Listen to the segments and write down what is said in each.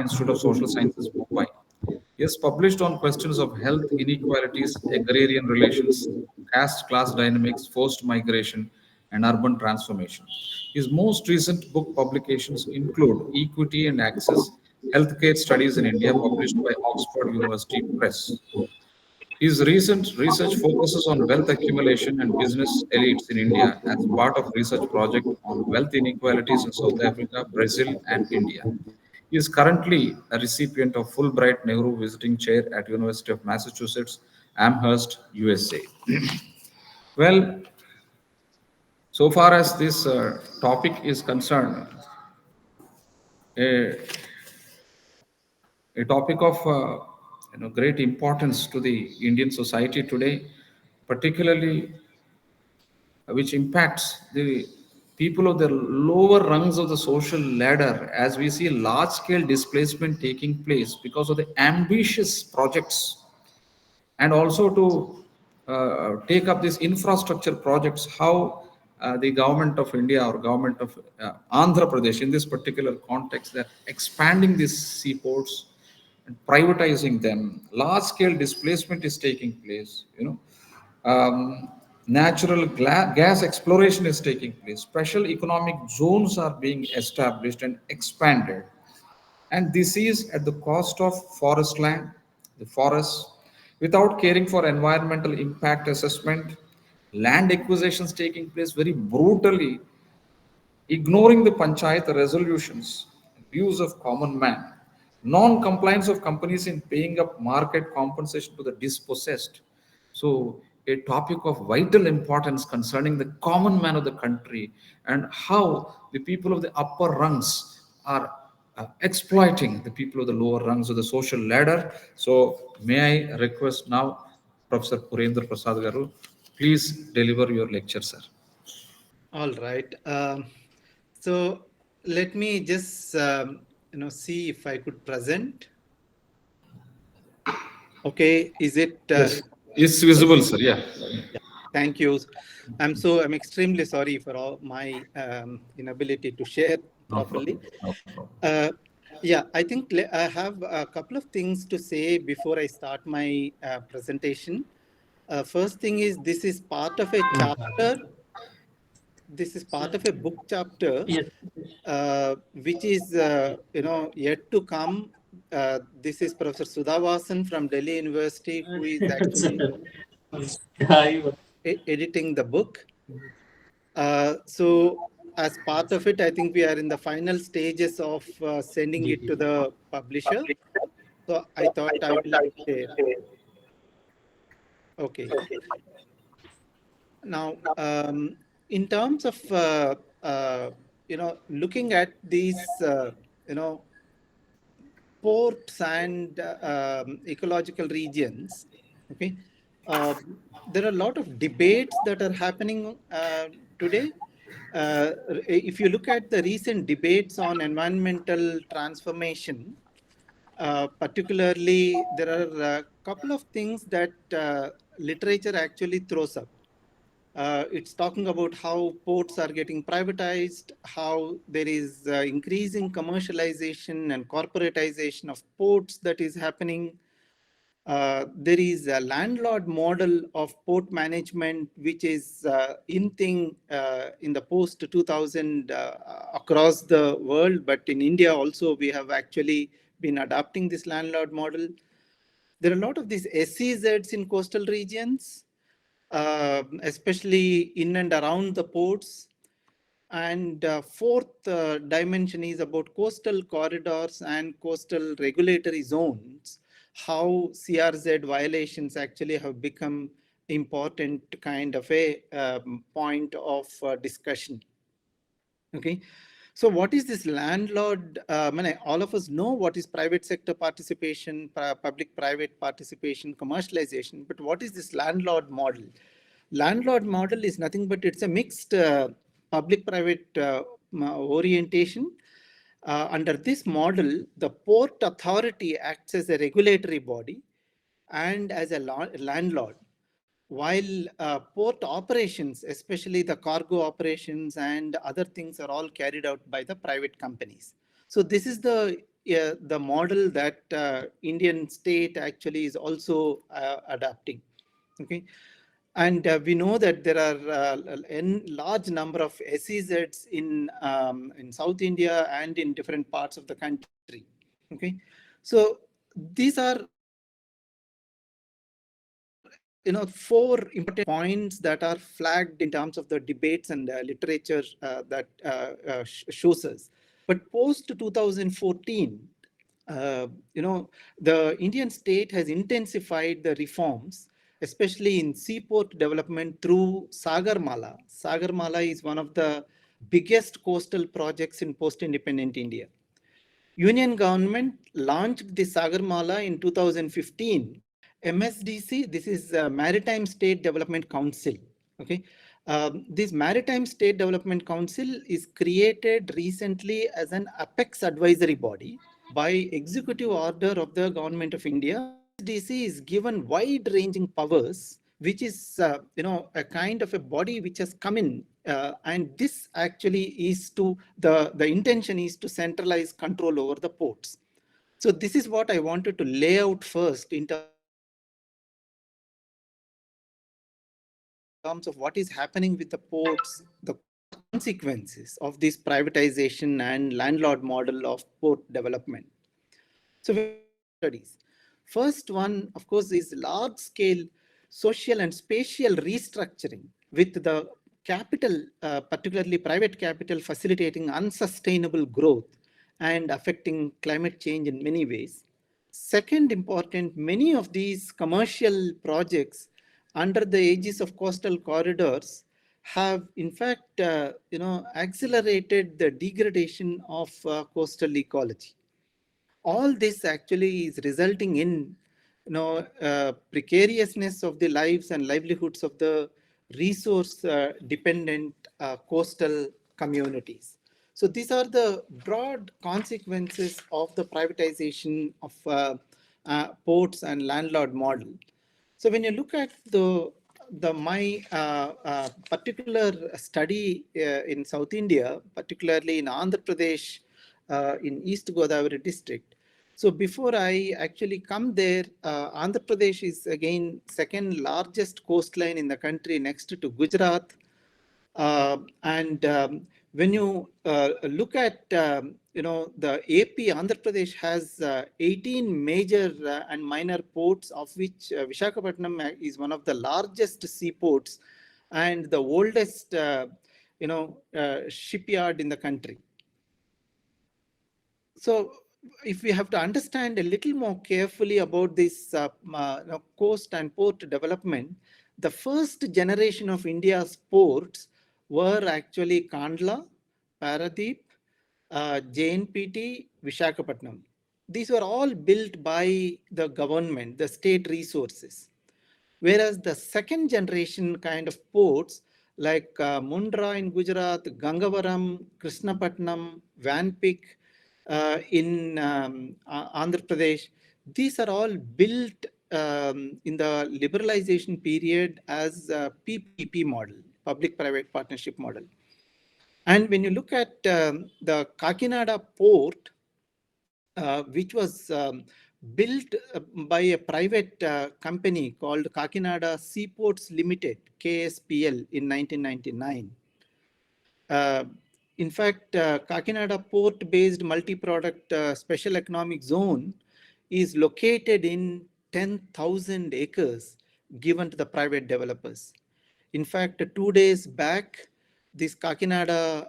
Institute of Social Sciences, Mumbai. He has published on questions of health inequalities, agrarian relations, caste class dynamics, forced migration, and urban transformation. His most recent book publications include Equity and Access, Healthcare Studies in India, published by Oxford University Press. His recent research focuses on wealth accumulation and business elites in India as part of research project on wealth inequalities in South Africa, Brazil, and India. He is currently a recipient of Fulbright Nehru Visiting Chair at University of Massachusetts, Amherst, USA. Well, so far as this topic is concerned, a, a topic of great importance to the Indian society today, particularly which impacts the people of the lower rungs of the social ladder, as we see large scale displacement taking place because of the ambitious projects, and also to take up these infrastructure projects, how the government of India or government of Andhra Pradesh in this particular context, they're expanding these seaports and privatizing them. Large scale displacement is taking place, natural gas exploration is taking place. Special economic zones are being established and expanded. And this is at the cost of forest land, the forests, without caring for environmental impact assessment. Land acquisitions taking place very brutally, ignoring the panchayat resolutions, views of common man, non-compliance of companies in paying up market compensation to the dispossessed. So a topic of vital importance concerning the common man of the country and how the people of the upper rungs are exploiting the people of the lower rungs of the social ladder. So may I request now Professor Purendra Prasad Garu, please deliver your lecture, sir. All right. So let me just see if I could present. Okay, is it? Yes, it's visible, sir. Yeah. Yeah. Thank you. I'm extremely sorry for all my inability to share No properly. problem. No problem. Yeah, I think I have a couple of things to say before I start my presentation. First thing is, this is part of a chapter. This is part of a book chapter, which is yet to come. This is Professor Sudhavasan from Delhi University, who is actually editing the book. So as part of it, I think we are in the final stages of sending it to the publisher. So I thought I will share. Okay. Now, in terms of looking at these ports and ecological regions, okay, there are a lot of debates that are happening today. If you look at the recent debates on environmental transformation, particularly, there are a couple of things that literature actually throws up. It's talking about how ports are getting privatized, how there is increasing commercialization and corporatization of ports that is happening. There is a landlord model of port management, which is in thing in the post 2000 across the world, but in India also we have actually been adopting this landlord model. There are a lot of these SEZs in coastal regions, especially in and around the ports. And fourth dimension is about coastal corridors and coastal regulatory zones, how CRZ violations actually have become important kind of a point of discussion. Okay. So what is this landlord? All of us know what is private sector participation, public-private participation, commercialization, but what is this landlord model? Landlord model is nothing but it's a mixed public-private orientation. Under this model, the port authority acts as a regulatory body and as a landlord, while port operations, especially the cargo operations and other things, are all carried out by the private companies. So this is the the model that Indian state actually is also adapting. Okay. And we know that there are a large number of SEZs in South India and in different parts of the country. Okay, so these are four important points that are flagged in terms of the debates and literature that shows us. But post 2014, the Indian state has intensified the reforms, especially in seaport development through Sagarmala. Sagarmala is one of the biggest coastal projects in post-independent India. Union government launched the Sagarmala in 2015. MSDC, this is Maritime State Development Council. Okay, this Maritime State Development Council is created recently as an apex advisory body by executive order of the government of India. MSDC is given wide-ranging powers, which is a kind of a body which has come in, and this actually is to the intention is to centralize control over the ports. So this is what I wanted to lay out first in terms of what is happening with the ports, the consequences of this privatization and landlord model of port development. So when you look at studies, first one, of course, is large scale social and spatial restructuring with the capital, particularly private capital, facilitating unsustainable growth and affecting climate change in many ways. Second important, many of these commercial projects under the aegis of coastal corridors have in fact accelerated the degradation of coastal ecology. All this actually is resulting in precariousness of the lives and livelihoods of the resource dependent coastal communities. So these are the broad consequences of the privatization of ports and landlord model. So when you look at the my particular study in South India, particularly in Andhra Pradesh, in East Godavari district. So before I actually come there, Andhra Pradesh is again second largest coastline in the country next to Gujarat. And when you look at the AP, Andhra Pradesh has 18 major and minor ports, of which Visakhapatnam is one of the largest seaports and the oldest shipyard in the country. So if we have to understand a little more carefully about this coast and port development, the first generation of India's ports were actually Kandla, Paradeep, JNPT, Visakhapatnam. These were all built by the government, the state resources. Whereas the second generation kind of ports like Mundra in Gujarat, Gangavaram, Krishnapatnam, Vanpik in Andhra Pradesh, these are all built in the liberalization period as a PPP model, public-private partnership model. And when you look at the Kakinada port, which was built by a private company called Kakinada Seaports Limited, KSPL, in 1999. In fact, Kakinada port-based multi-product special economic zone is located in 10,000 acres given to the private developers. In fact, 2 days back, this Kakinada,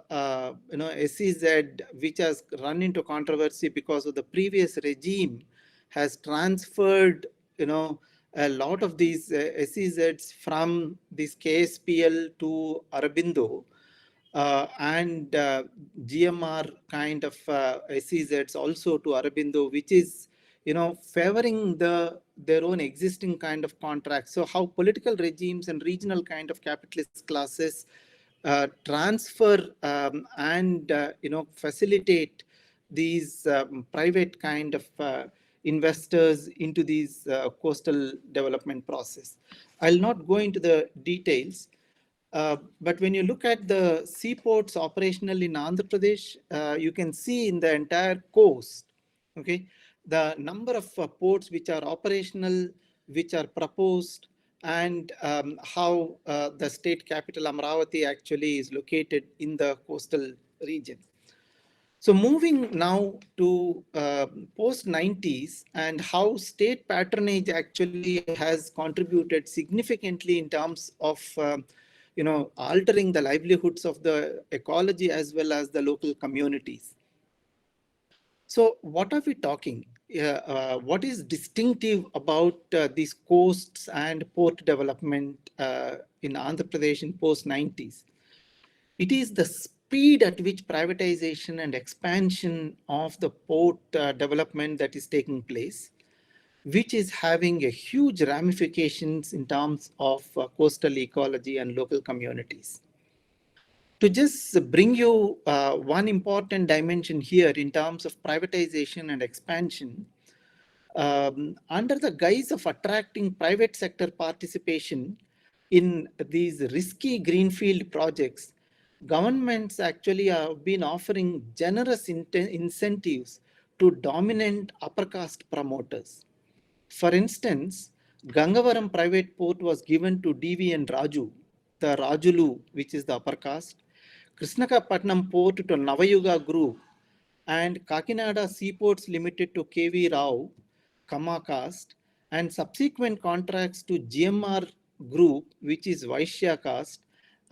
SEZ, which has run into controversy because of the previous regime, has transferred, a lot of these SEZs from this KSPL to Aurobindo, and GMR kind of SEZs also to Aurobindo, which is favoring their own existing kind of contracts. So how political regimes and regional kind of capitalist classes transfer and facilitate these private kind of investors into these coastal development process. I'll not go into the details. But when you look at the seaports operational in Andhra Pradesh, you can see in the entire coast, Okay, the number of ports which are operational, which are proposed, and how the state capital Amravati actually is located in the coastal region. So moving now to post 90s and how state patronage actually has contributed significantly in terms of altering the livelihoods of the ecology as well as the local communities. So what are we talking? What is distinctive about these coasts and port development in Andhra Pradesh in post 90s? It is the speed at which privatization and expansion of the port development that is taking place, which is having a huge ramifications in terms of coastal ecology and local communities. To just bring you one important dimension here in terms of privatization and expansion, under the guise of attracting private sector participation in these risky greenfield projects, governments actually have been offering generous incentives to dominant upper caste promoters. For instance, Gangavaram private port was given to DV and Raju, the Rajulu, which is the upper caste, Visakhapatnam port to Navayuga group, and Kakinada Seaports Limited to KV Rao, Kama caste, and subsequent contracts to GMR Group, which is Vaishya caste,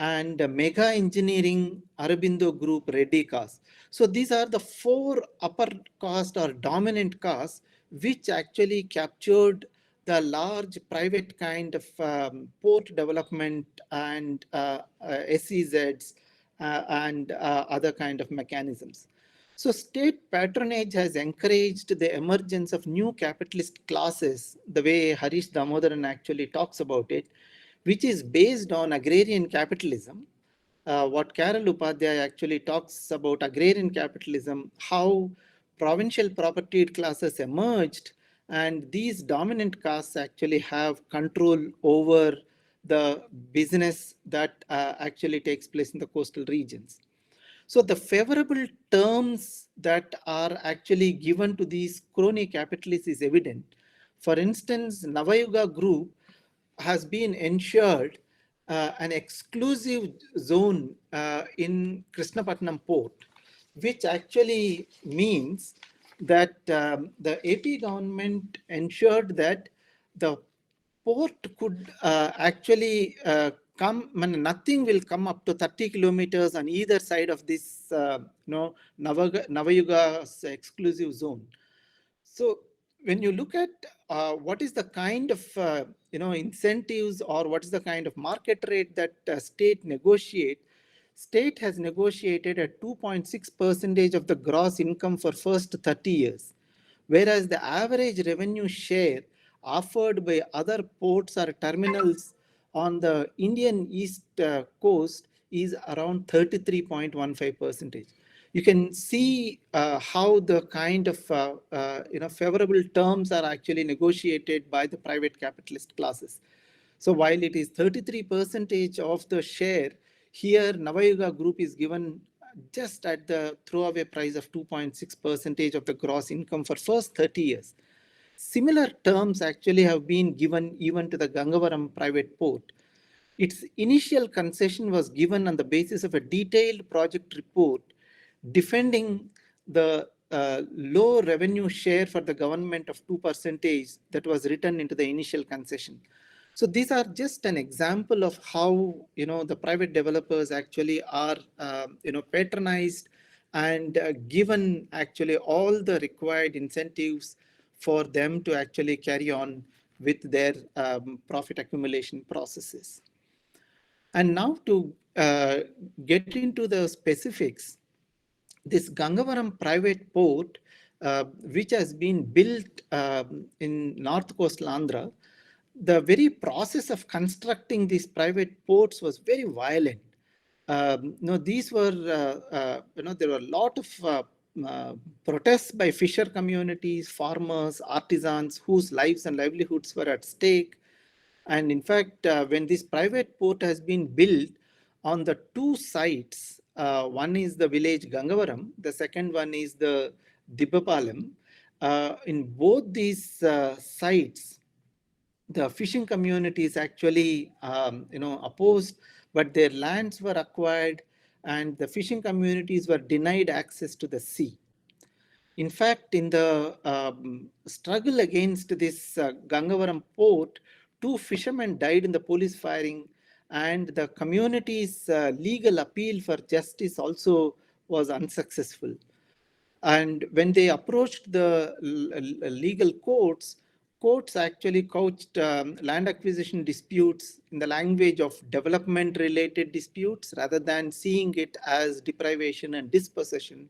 and Mega Engineering Arabindo Group Reddy caste. So these are the four upper caste or dominant castes which actually captured the large private kind of port development and SEZs and other kind of mechanisms. So state patronage has encouraged the emergence of new capitalist classes, the way Harish Damodaran actually talks about it, which is based on agrarian capitalism. What Carol Upadhyay actually talks about agrarian capitalism, how provincial propertied classes emerged, and these dominant castes actually have control over the business that actually takes place in the coastal regions. So the favorable terms that are actually given to these crony capitalists is evident. For instance, Navayuga Group has been ensured an exclusive zone in Krishnapatnam port, which actually means that the AP government ensured that the port could actually come, nothing will come up to 30 kilometers on either side of this Navayuga's exclusive zone. So when you look at what is the kind of incentives or what is the kind of market rate that state has negotiated at 2.6 percentage of the gross income for first 30 years, whereas the average revenue share offered by other ports or terminals on the Indian east coast is around 33.15 percentage. You can see how the kind of favorable terms are actually negotiated by the private capitalist classes. So while it is 33 percentage of the share, here Navayuga Group is given just at the throwaway price of 2.6 percentage of the gross income for first 30 years. Similar terms actually have been given even to the Gangavaram private port. Its initial concession was given on the basis of a detailed project report defending the low revenue share for the government of 2% that was written into the initial concession. So these are just an example of how the private developers actually are patronized and given actually all the required incentives for them to actually carry on with their profit accumulation processes. And now to get into the specifics, this Gangavaram private port, which has been built in North Coastal Andhra, the very process of constructing these private ports was very violent. These were, there were a lot of protests by fisher communities, farmers, artisans whose lives and livelihoods were at stake. And in fact, when this private port has been built on the two sites, one is the village Gangavaram, the second one is the Dibbapalam. in both these sites, the fishing communities actually opposed, but their lands were acquired and the fishing communities were denied access to the sea. In fact, in the struggle against this Gangavaram port, two fishermen died in the police firing, and the community's legal appeal for justice also was unsuccessful. And when they approached the legal courts, courts actually couched land acquisition disputes in the language of development related disputes rather than seeing it as deprivation and dispossession.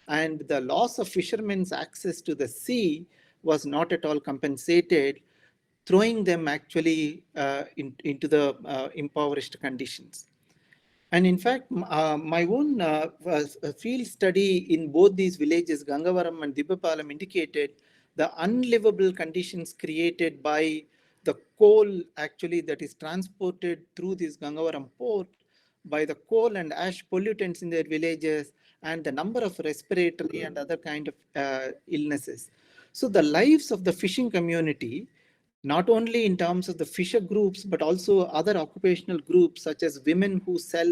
And the loss of fishermen's access to the sea was not at all compensated, throwing them actually into the impoverished conditions. And in fact, my own field study in both these villages, Gangavaram and Dibbapalam, indicated the unlivable conditions created by the coal actually that is transported through this Gangavaram port, by the coal and ash pollutants in their villages, and the number of respiratory and other kind of illnesses. So the lives of the fishing community, not only in terms of the fisher groups, but also other occupational groups such as women who sell,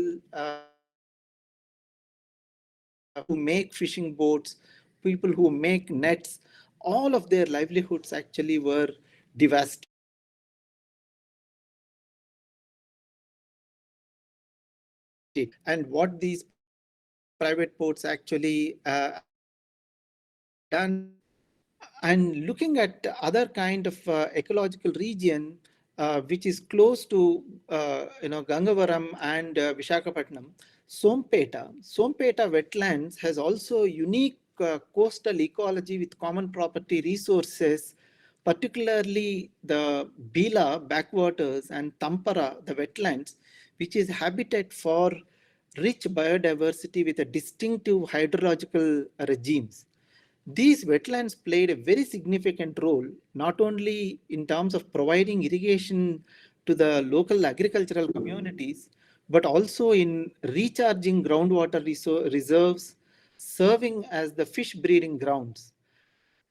who make fishing boats, people who make nets, all of their livelihoods actually were devastated. And what these private ports actually have done. And looking at other kind of ecological region, which is close to Gangavaram and Visakhapatnam, Sompeta wetlands has also unique coastal ecology with common property resources, particularly the Bila backwaters and Tampara, the wetlands, which is habitat for rich biodiversity with a distinctive hydrological regimes. These wetlands played a very significant role, not only in terms of providing irrigation to the local agricultural communities, but also in recharging groundwater reserves, serving as the fish breeding grounds.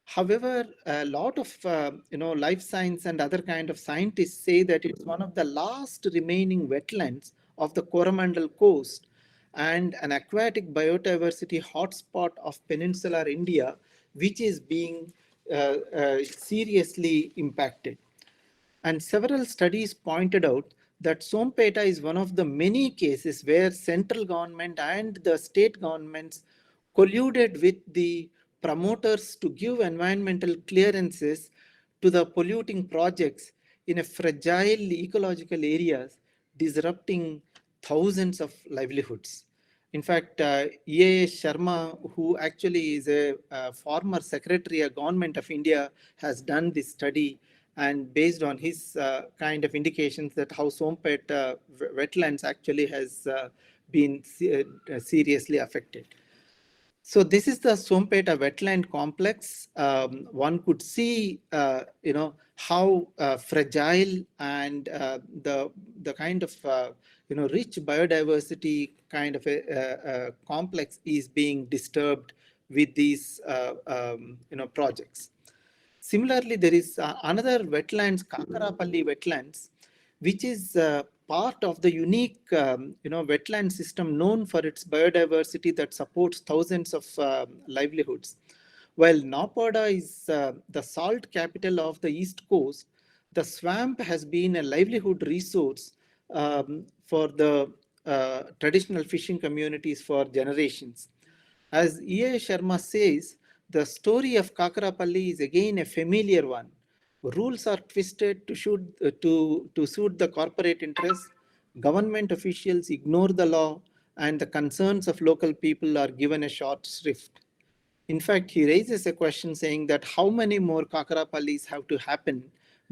However, a lot of life science and other kind of scientists say that it's one of the last remaining wetlands of the Coromandel coast and an aquatic biodiversity hotspot of peninsular India, which is being seriously impacted. And several studies pointed out that Sompeta is one of the many cases where central government and the state governments colluded with the promoters to give environmental clearances to the polluting projects in a fragile ecological areas, disrupting thousands of livelihoods. In fact, EA Sharma, who actually is a former secretary of Government of India, has done this study, and based on his kind of indications that how Sompet wetlands actually has been seriously affected. So this is the Sompeta wetland complex. One could see, how fragile and the kind of rich biodiversity kind of a complex is being disturbed with these projects. Similarly, there is another wetlands, Kakarapalli wetlands, which is part of the unique wetland system known for its biodiversity that supports thousands of livelihoods. While Napada is the salt capital of the East Coast, the swamp has been a livelihood resource for the traditional fishing communities for generations. As E.A. Sharma says, the story of Kakarapalli is again a familiar one. Rules are twisted to suit the corporate interests, government officials ignore the law, and the concerns of local people are given a short shrift. In fact, he raises a question saying that how many more Kakarapallis have to happen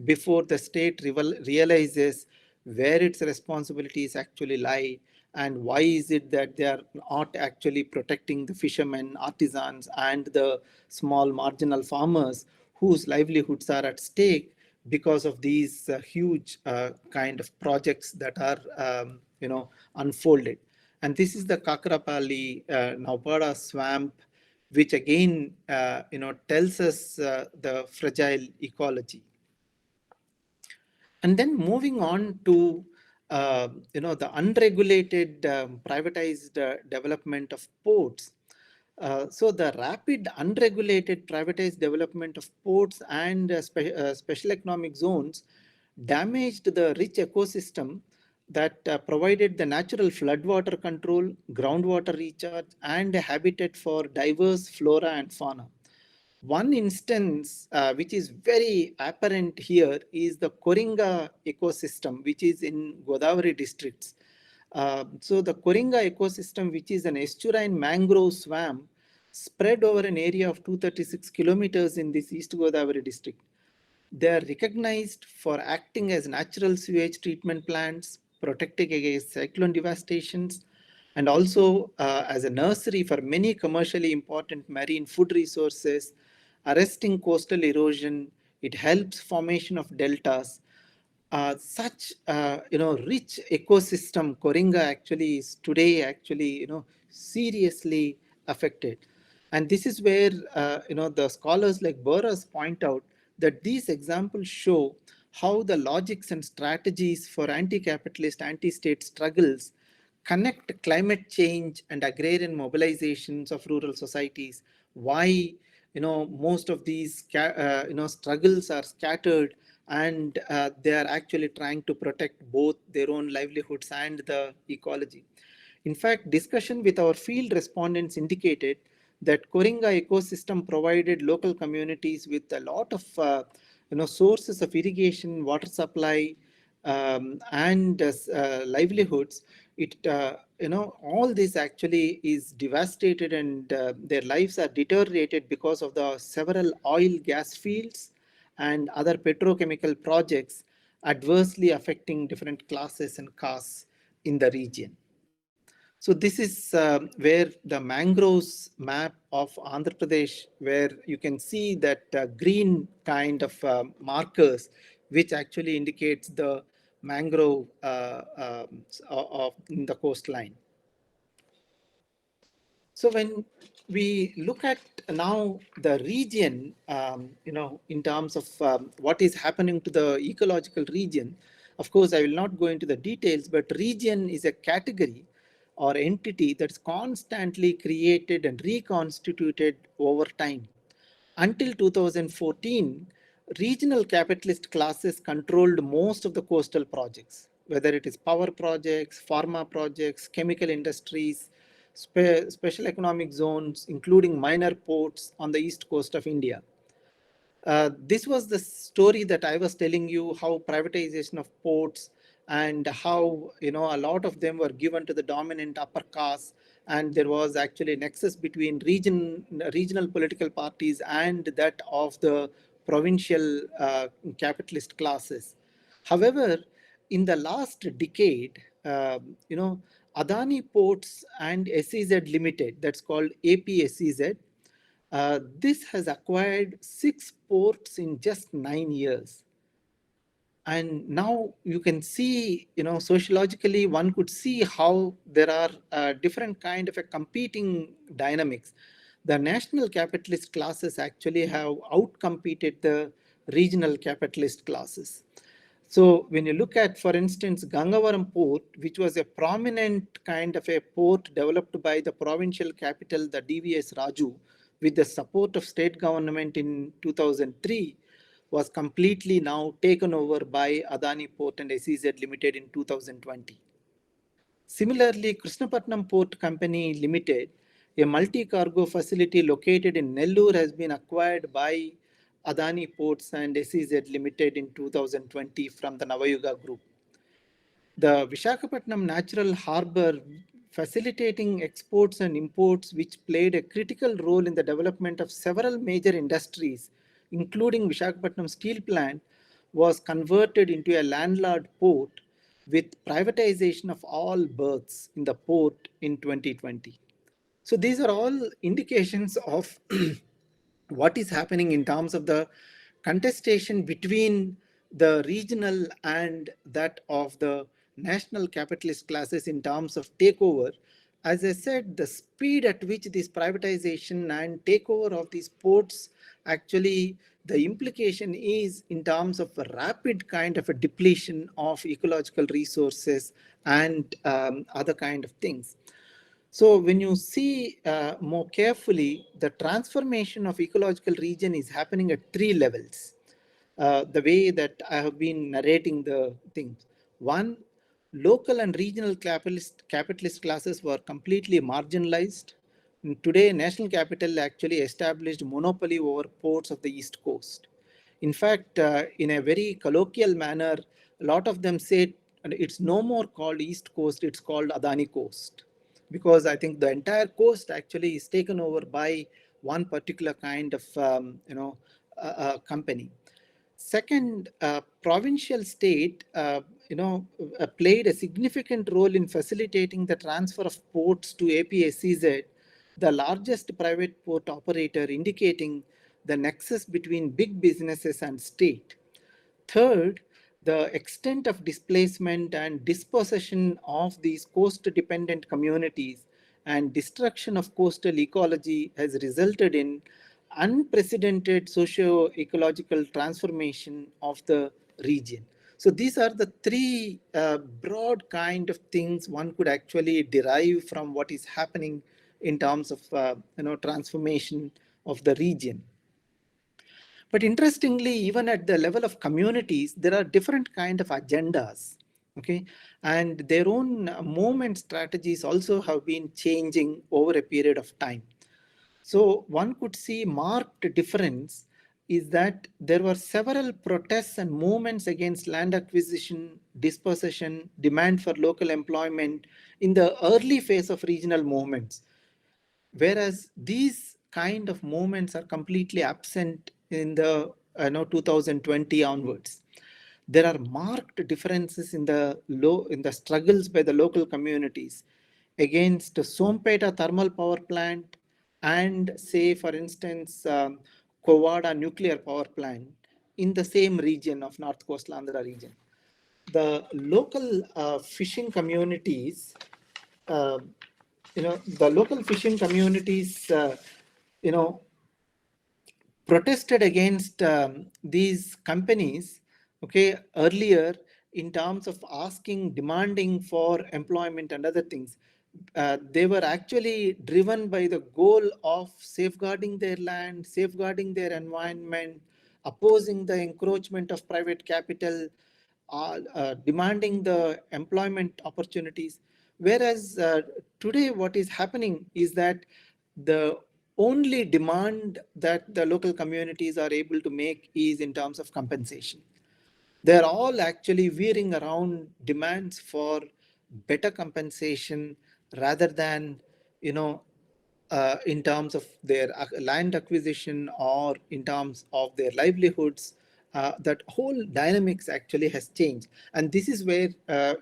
before the state realizes where its responsibilities actually lie, and why is it that they are not actually protecting the fishermen, artisans, and the small marginal farmers whose livelihoods are at stake because of these huge kind of projects that are unfolded. And this is the Kakarapalli Naupada swamp, which again, tells us the fragile ecology. And then moving on to the unregulated privatized development of ports. So the rapid unregulated privatized development of ports and special economic zones damaged the rich ecosystem that provided the natural floodwater control, groundwater recharge, and a habitat for diverse flora and fauna. One instance which is very apparent here is the Koringa ecosystem, which is in Godavari districts. So the Koringa ecosystem, which is an estuarine mangrove swamp, spread over an area of 236 kilometers in this East Godavari district. They are recognized for acting as natural sewage treatment plants, protecting against cyclone devastations, and also as a nursery for many commercially important marine food resources, arresting coastal erosion. It helps formation of deltas. Such rich ecosystem Koringa actually is today actually seriously affected. And this is where the scholars like Boras point out that these examples show how the logics and strategies for anti-capitalist, anti-state struggles connect climate change and agrarian mobilizations of rural societies. Why most of these struggles are scattered, and they are actually trying to protect both their own livelihoods and the ecology. In fact, discussion with our field respondents indicated that Koringa ecosystem provided local communities with a lot of sources of irrigation, water supply, and livelihoods. It all this actually is devastated, and their lives are deteriorated because of the several oil gas fields and other petrochemical projects adversely affecting different classes and castes in the region. So this is where the mangroves map of Andhra Pradesh, where you can see that green kind of markers, which actually indicates the mangrove of in the coastline. So when we look at now the region, in terms of what is happening to the ecological region, of course, I will not go into the details, but region is a category or entity that's constantly created and reconstituted over time. Until 2014, regional capitalist classes controlled most of the coastal projects, whether it is power projects, pharma projects, chemical industries, special economic zones, including minor ports on the east coast of India. This was the story that I was telling you, how privatization of ports and how a lot of them were given to the dominant upper caste, and there was actually a nexus between regional political parties and that of the provincial capitalist classes. However, in the last decade, Adani Ports and SEZ Limited, that's called APSEZ, this has acquired 6 ports in just 9 years. And now you can see, sociologically, one could see how there are different kind of a competing dynamics. The national capitalist classes actually have outcompeted the regional capitalist classes. So when you look at, for instance, Gangavaram port, which was a prominent kind of a port developed by the provincial capital, the DVS Raju, with the support of state government in 2003, was completely now taken over by Adani Port and SEZ Limited in 2020. Similarly, Krishnapatnam Port Company Limited, a multi-cargo facility located in Nellore, has been acquired by Adani Ports and SEZ Limited in 2020 from the Navayuga Group. The Visakhapatnam Natural Harbour, facilitating exports and imports, which played a critical role in the development of several major industries, including Visakhapatnam Steel Plant, was converted into a landlord port with privatization of all berths in the port in 2020. So these are all indications of what is happening in terms of the contestation between the regional and that of the national capitalist classes in terms of takeover. as I said, the speed at which this privatization and takeover of these ports, actually, the implication is in terms of a rapid kind of a depletion of ecological resources and other kind of things. So when you see more carefully, the transformation of ecological region is happening at three levels. The way that I have been narrating the things. One, local and regional capitalist classes were completely marginalized. And today, national capital actually established monopoly over ports of the East Coast. In fact, in a very colloquial manner, a lot of them say it's no more called East Coast, it's called Adani Coast. Because I think the entire coast actually is taken over by one particular kind of company. Second, provincial state, played a significant role in facilitating the transfer of ports to APSEZ, the largest private port operator, indicating the nexus between big businesses and state. Third, the extent of displacement and dispossession of these coast-dependent communities and destruction of coastal ecology has resulted in unprecedented socio-ecological transformation of the region. So these are the three broad kind of things one could actually derive from what is happening in terms of transformation of the region. But interestingly, even at the level of communities, there are different kind of agendas, okay? And their own movement strategies also have been changing over a period of time. So one could see marked difference is that there were several protests and movements against land acquisition, dispossession, demand for local employment in the early phase of regional movements. Whereas these kind of movements are completely absent in the 2020 onwards. There are marked differences in the struggles by the local communities against Sompeta thermal power plant and, say, for instance, Kovada nuclear power plant in the same region of North Coastal Andhra region. The local fishing communities, uh, the local fishing communities, you know, protested against these companies, okay, earlier in terms of asking, demanding for employment and other things. They were actually driven by the goal of safeguarding their land, safeguarding their environment, opposing the encroachment of private capital, demanding the employment opportunities. Whereas today what is happening is that the only demand that the local communities are able to make is in terms of compensation. They're all actually veering around demands for better compensation rather than, in terms of their land acquisition or in terms of their livelihoods. That whole dynamics actually has changed. And this is where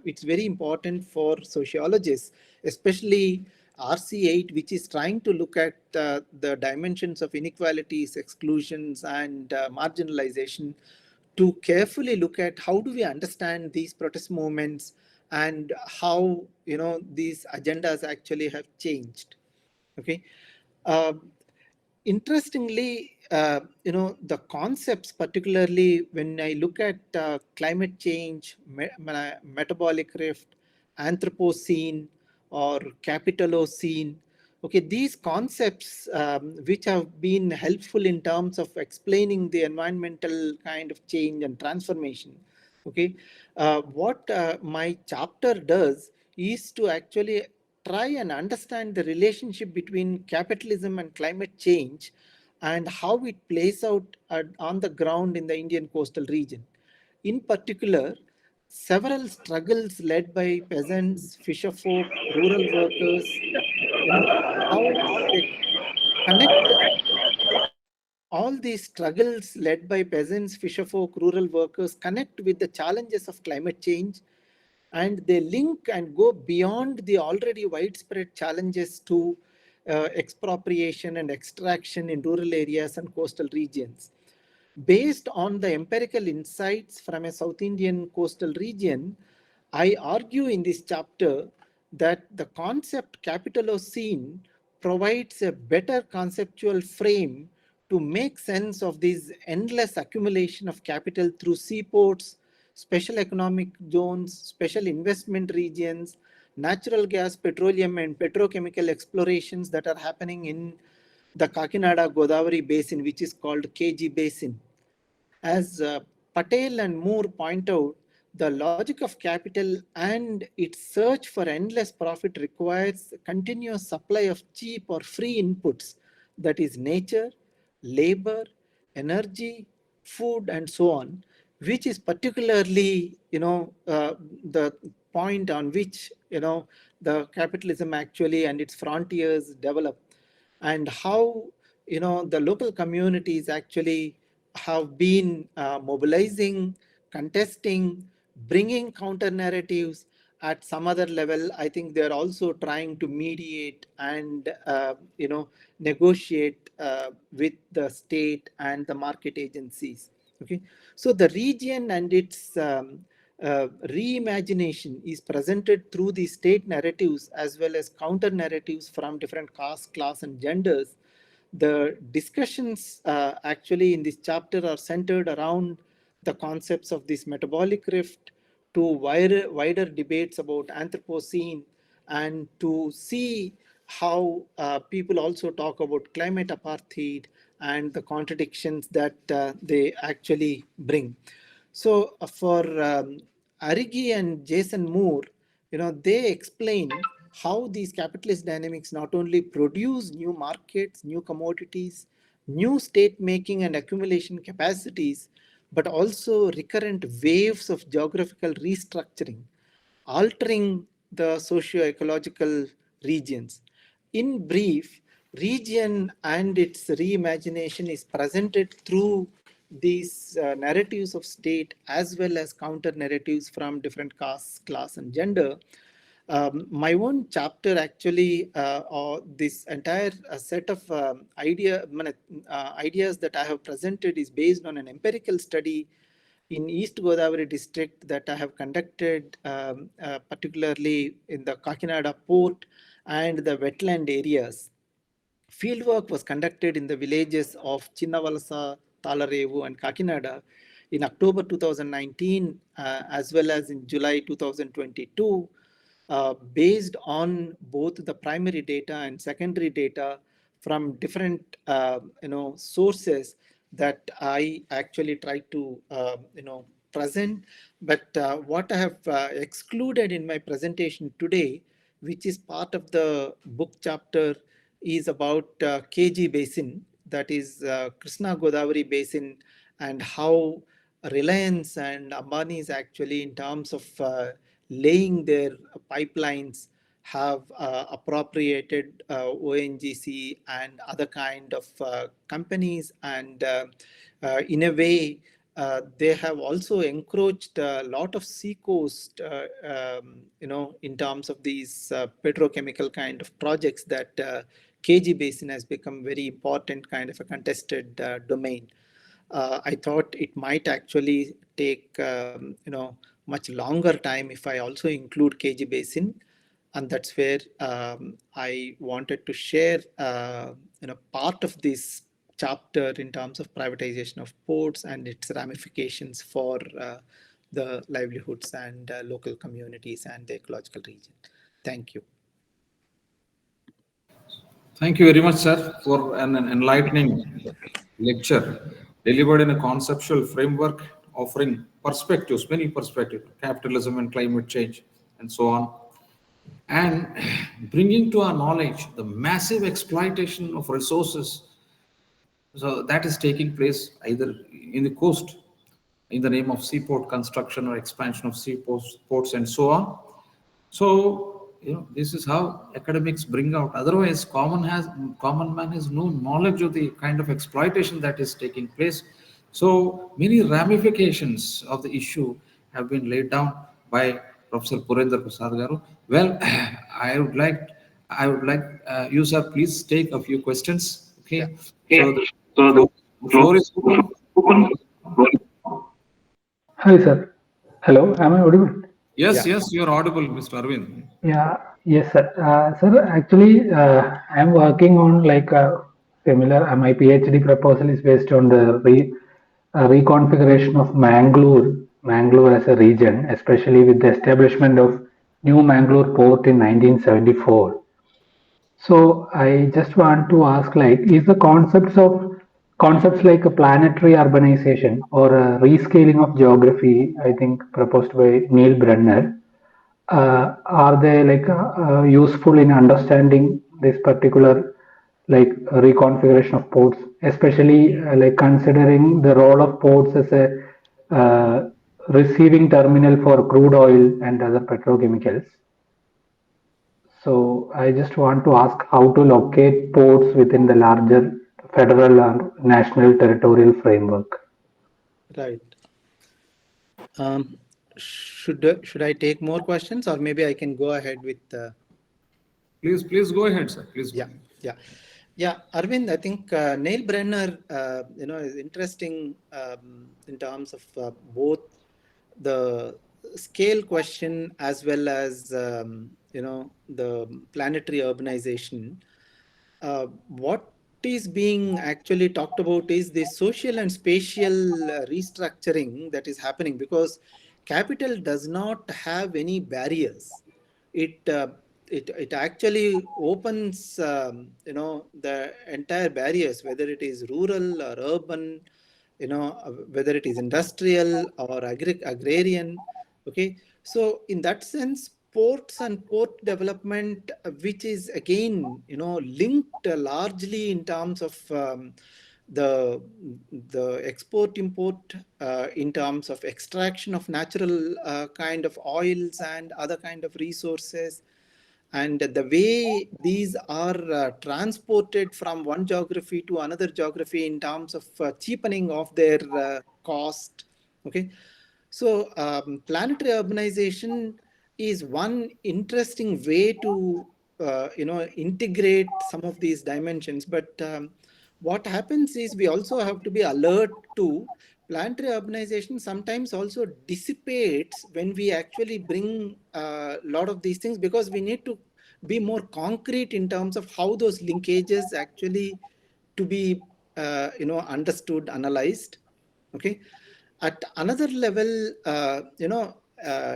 it's very important for sociologists, especially RC-08, which is trying to look at the dimensions of inequalities, exclusions, and marginalization, to carefully look at how do we understand these protest movements and how these agendas actually have changed. Okay. Uh, Interestingly, the concepts, particularly when I look at climate change, metabolic rift, Anthropocene, or Capitalocene, okay, these concepts which have been helpful in terms of explaining the environmental kind of change and transformation. Okay, what my chapter does is to actually try and understand the relationship between capitalism and climate change and how it plays out on the ground in the Indian coastal region. In particular, several struggles led by peasants, fisherfolk, rural workers, how they connect. All these struggles led by peasants, fisherfolk, rural workers connect with the challenges of climate change, and they link and go beyond the already widespread challenges to expropriation and extraction in rural areas and coastal regions. Based on the empirical insights from a South Indian coastal region, I argue in this chapter that the concept capitalocene provides a better conceptual frame to make sense of this endless accumulation of capital through seaports, special economic zones, special investment regions, natural gas, petroleum, and petrochemical explorations that are happening in the Kakinada Godavari basin, which is called KG Basin. As Patel and Moore point out, the logic of capital and its search for endless profit requires a continuous supply of cheap or free inputs, that is nature, labor, energy, food, and so on, which is particularly, the point on which, the capitalism actually and its frontiers develop, and how, the local communities actually have been mobilizing, contesting, bringing counter narratives. At some other level, I think they're also trying to mediate and negotiate with the state and the market agencies. Okay, so the region and its reimagination is presented through the state narratives as well as counter narratives from different caste, class, and genders. The discussions actually in this chapter are centered around the concepts of this metabolic rift, to wider debates about Anthropocene, and to see how people also talk about climate apartheid and the contradictions that they actually bring. So for Arigi and Jason Moore, they explain how these capitalist dynamics not only produce new markets, new commodities, new state making and accumulation capacities, but also recurrent waves of geographical restructuring, altering the socio-ecological regions. In brief, region and its reimagination is presented through these narratives of state as well as counter narratives from different castes, class, and gender. My own chapter actually, or this entire set of ideas that I have presented is based on an empirical study in East Godavari district that I have conducted, particularly in the Kakinada port and the wetland areas. Fieldwork was conducted in the villages of Chinnavalasa, Talarevu, and Kakinada in October 2019, as well as in July 2022, based on both the primary data and secondary data from different sources that I actually try to present. But what I have excluded in my presentation today, which is part of the book chapter, is about KG Basin, that is Krishna Godavari Basin, and how Reliance and Ambani is actually, in terms of laying their pipelines, have appropriated ONGC and other kind of companies, and in a way they have also encroached a lot of sea coast, in terms of these petrochemical kind of projects, that KG Basin has become very important kind of a contested domain. I thought it might actually take much longer time if I also include KG Basin, and that's where I wanted to share part of this chapter in terms of privatization of ports and its ramifications for the livelihoods and local communities and the ecological region. Thank you. Thank you very much, sir, for an enlightening lecture delivered in a conceptual framework offering perspectives, many perspectives, capitalism and climate change, and so on, and bringing to our knowledge the massive exploitation of resources. So that is taking place either in the coast, in the name of seaport construction or expansion of seaports, ports, and so on. So, this is how academics bring out. Otherwise, common man has no knowledge of the kind of exploitation that is taking place. So many ramifications of the issue have been laid down by Professor Purendra Prasad Garu. Well, I would like you, sir, please take a few questions. Okay. Yeah. So the floor is open. Hi, sir. Hello, am I audible? Yes, Yeah. yes, you're audible, Mr. Arvind. Yeah. Yes, sir. Sir, actually, I'm working on like a similar. My PhD proposal is based on the reconfiguration of Mangalore as a region, especially with the establishment of new Mangalore port in 1974. So I just want to ask, like, is the concepts like a planetary urbanization or a rescaling of geography, I think proposed by Neil Brenner, are they like useful in understanding this particular like reconfiguration of ports, especially like considering the role of ports as a receiving terminal for crude oil and other petrochemicals? So I just want to ask how to locate ports within the larger federal or national territorial framework. Right. Should I take more questions, or maybe I can go ahead with Please go ahead, sir. Please go yeah, ahead. yeah, yeah. Arvind, I think Neil Brenner, is interesting in terms of both the scale question as well as the planetary urbanization. What is being actually talked about is the social and spatial restructuring that is happening, because capital does not have any barriers. It uh, it, it actually opens the entire barriers, whether it is rural or urban, whether it is industrial or agrarian. Okay, so in that sense, ports and port development, which is again linked largely in terms of the export import, in terms of extraction of natural kind of oils and other kind of resources, and the way these are transported from one geography to another geography in terms of cheapening of their cost. Okay, so planetary urbanization is one interesting way to integrate some of these dimensions, but what happens is we also have to be alert to planetary urbanization sometimes also dissipates when we actually bring a lot of these things, because we need to be more concrete in terms of how those linkages actually to be understood, analyzed. Okay, at another level,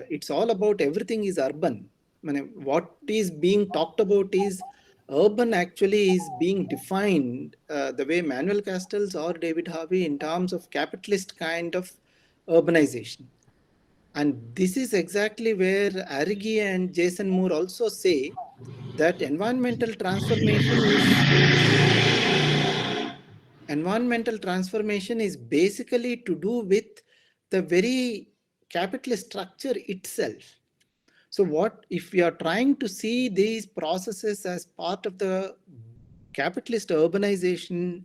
it's all about everything is urban. I mean, what is being talked about is urban actually is being defined the way Manuel Castells or David Harvey in terms of capitalist kind of urbanization. And this is exactly where Arrighi and Jason Moore also say that environmental transformation is basically to do with the very capitalist structure itself. So what if we are trying to see these processes as part of the capitalist urbanization?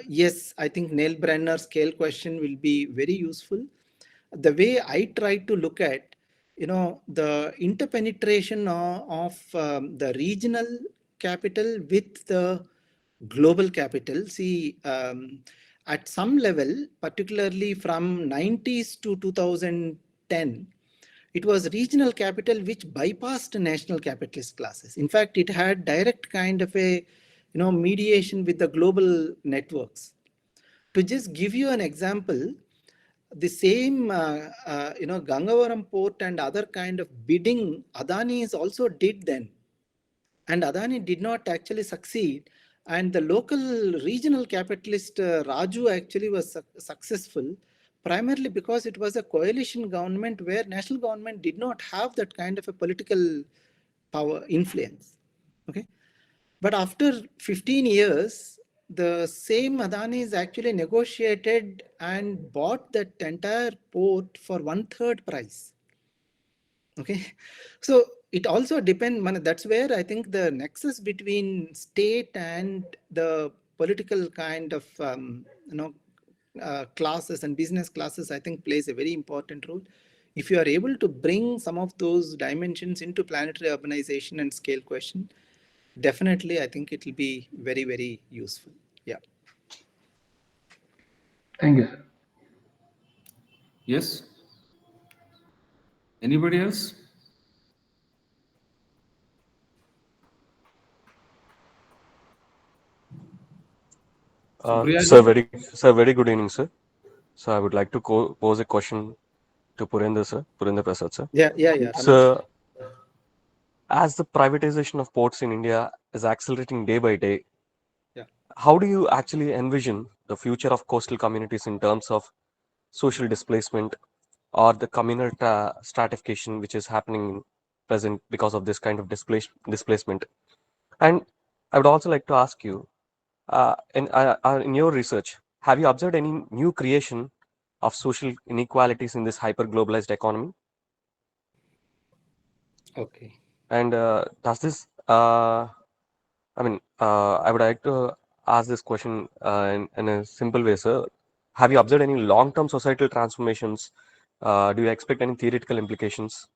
Yes, I think Neil Brenner scale question will be very useful. The way I try to look at, the interpenetration of the regional capital with the global capital. See, at some level, particularly from 90s to 2010, it was regional capital which bypassed national capitalist classes. In fact, it had direct kind of a mediation with the global networks. To just give you an example, the same Gangavaram port and other kind of bidding Adani is also did then, and Adani did not actually succeed. And the local regional capitalist Raju actually was successful, primarily because it was a coalition government where national government did not have that kind of a political power influence. Okay, but after 15 years, the same Adani is actually negotiated and bought that entire port for one third price. Okay, so it also depends. That's where I think the nexus between state and the political kind of classes and business classes, I think, plays a very important role. If you are able to bring some of those dimensions into planetary urbanization and scale question, definitely I think it will be very, very useful. Yeah. Thank you, sir. Yes. Anybody else? Supriya Sir, ji? very good evening, sir. So I would like to pose a question to Purendra, sir, Purendra Prasad, sir. Yeah, Ramesh. So, as the privatization of ports in India is accelerating day by day, Yeah. how do you actually envision the future of coastal communities in terms of social displacement or the communal stratification which is happening in present because of this kind of displacement? And I would also like to ask you, in your research, have you observed any new creation of social inequalities in this hyper globalized economy? Okay. And does this, I would like to ask this question in a simple way, sir. Have you observed any long term societal transformations? Do you expect any theoretical implications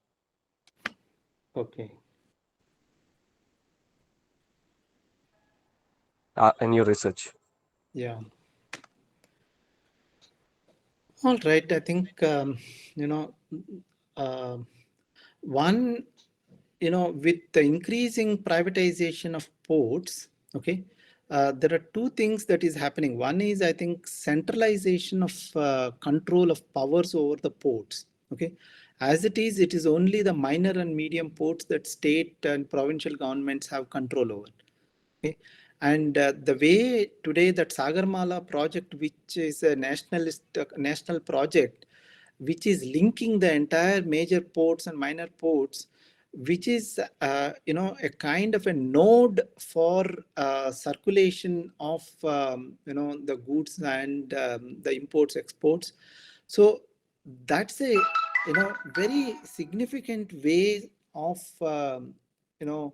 Okay. in your research? Yeah. All right. I think, you know, uh, one, with the increasing privatization of ports, okay, there are two things that is happening. One is, I think, centralization of control of powers over the ports. Okay. As it is only the minor and medium ports that state and provincial governments have control over. Okay. And the way today that Sagarmala project, which is a national project, which is linking the entire major ports and minor ports, which is a kind of a node for circulation of the goods and the imports exports. So that's a very significant way of you know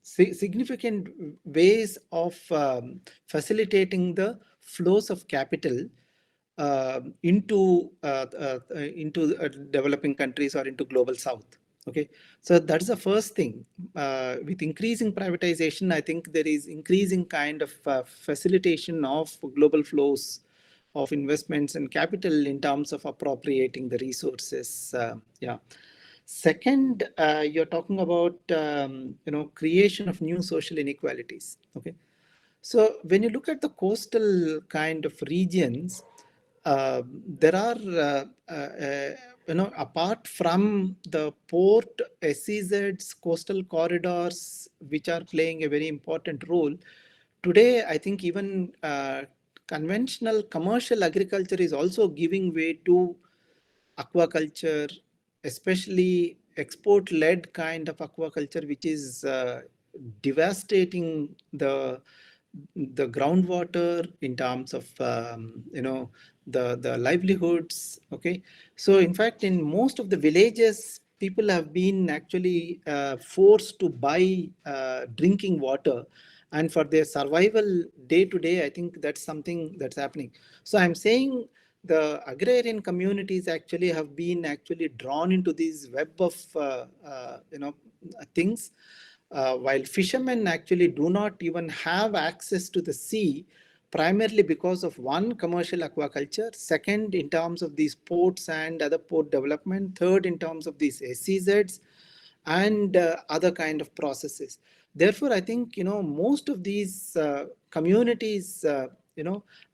significant ways of facilitating the flows of capital into developing countries or into global south. Okay, so that's the first thing. With increasing privatization, I think there is increasing kind of facilitation of global flows of investments and capital in terms of appropriating the resources. Yeah. Second, you're talking about creation of new social inequalities. Okay, so when you look at the coastal kind of regions, there are apart from the port SEZs, coastal corridors, which are playing a very important role today. I think even conventional commercial agriculture is also giving way to aquaculture, especially export-led kind of aquaculture, which is devastating the groundwater in terms of the livelihoods. Okay, so in fact, in most of the villages, people have been actually forced to buy drinking water, and for their survival day to day, I think that's something that's happening. So I'm saying the agrarian communities actually have been actually drawn into this web of things, while fishermen actually do not even have access to the sea, primarily because of one, commercial aquaculture, second, in terms of these ports and other port development, third, in terms of these SEZs and other kind of processes. Therefore, I think most of these communities